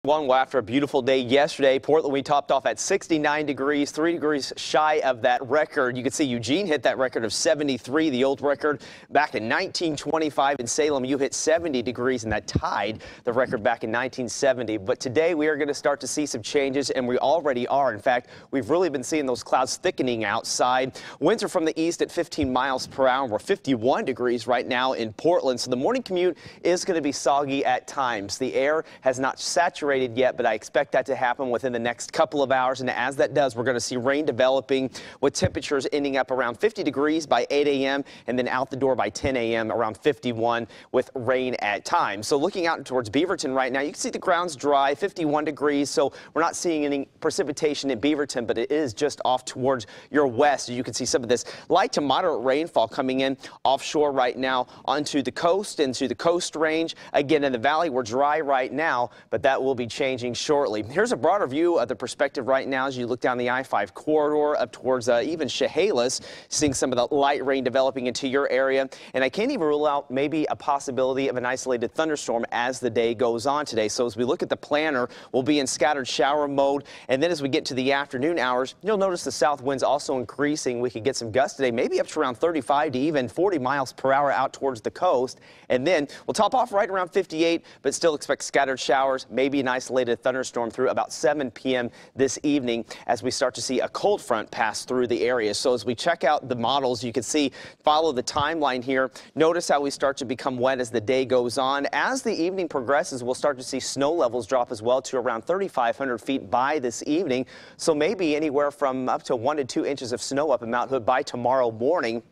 Well, after a beautiful day yesterday, Portland, we topped off at 69 degrees, 3 degrees shy of that record. You can see Eugene hit that record of 73, the old record back in 1925. In Salem, you hit 70 degrees, and that tied the record back in 1970. But today, we are going to start to see some changes, and we already are. In fact, we've really been seeing those clouds thickening outside. Winds are from the east at 15 miles per hour. We're 51 degrees right now in Portland, so the morning commute is going to be soggy at times. The air has not saturated yet, but I expect that to happen within the next couple of hours. And as that does, we're going to see rain developing with temperatures ending up around 50 degrees by 8 a.m. and then out the door by 10 a.m. around 51 with rain at times. So looking out towards Beaverton right now, you can see the ground's dry, 51 degrees. So we're not seeing any precipitation in Beaverton, but it is just off towards your west. You can see some of this light to moderate rainfall coming in offshore right now onto the coast, into the coast range. Again, in the valley, we're dry right now, but that will be changing shortly. Here's a broader view of the perspective right now as you look down the I-5 corridor up towards even Chehalis, seeing some of the light rain developing into your area. And I can't even rule out maybe a possibility of an isolated thunderstorm as the day goes on today. So as we look at the planner, we'll be in scattered shower mode. And then as we get to the afternoon hours, you'll notice the south winds also increasing. We could get some gusts today, maybe up to around 35 to even 40 miles per hour out towards the coast. And then we'll top off right around 58, but still expect scattered showers, maybe an isolated thunderstorm through about 7 p.m. this evening as we start to see a cold front pass through the area. So as we check out the models, you can see, follow the timeline here. Notice how we start to become wet as the day goes on. As the evening progresses, we'll start to see snow levels drop as well to around 3,500 feet by this evening. So maybe anywhere from up to 1 to 2 inches of snow up in Mount Hood by tomorrow morning.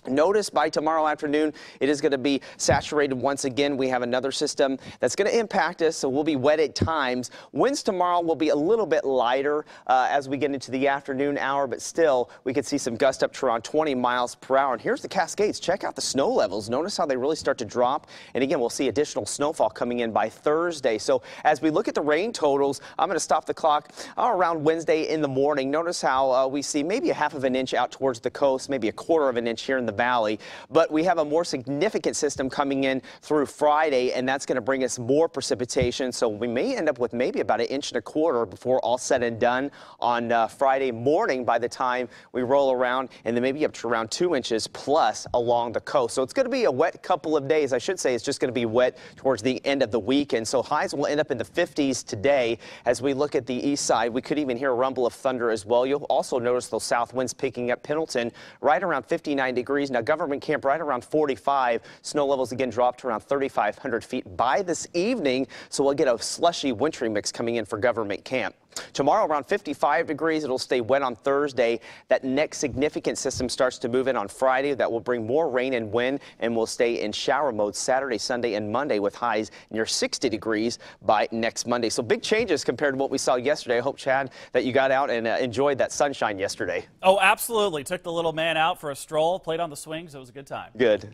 Notice by tomorrow afternoon, it is going to be saturated once again. We have another system that's going to impact us, so we'll be wet at times. Winds tomorrow will be a little bit lighter as we get into the afternoon hour, but still, we could see some gusts up to around 20 miles per hour. And here's the Cascades. Check out the snow levels. Notice how they really start to drop. And again, we'll see additional snowfall coming in by Thursday. So as we look at the rain totals, I'm going to stop the clock around Wednesday in the morning. Notice how we see maybe a half of an inch out towards the coast, maybe a quarter of an inch here in the valley, but we have a more significant system coming in through Friday, and that's going to bring us more precipitation. So we may end up with maybe about 1.25 inches before all said and done on Friday morning by the time we roll around, and then maybe up to around 2 inches plus along the coast. So it's going to be a wet couple of days. I should say it's just going to be wet towards the end of the weekend. So highs will end up in the 50s today. As we look at the east side, we could even hear a rumble of thunder as well. You'll also notice those south winds picking up. Pendleton right around 59 degrees. Now, Government Camp right around 45. Snow levels again drop to around 3,500 feet by this evening. So we'll get a slushy wintry mix coming in for Government Camp. Tomorrow around 55 degrees. It'll stay wet on Thursday. That next significant system starts to move in on Friday. That will bring more rain and wind, and we'll stay in shower mode Saturday, Sunday, and Monday with highs near 60 degrees by next Monday. So big changes compared to what we saw yesterday. I hope, Chad, that you got out and enjoyed that sunshine yesterday. Oh, absolutely. Took the little man out for a stroll, played on the swings. It was a good time. Good.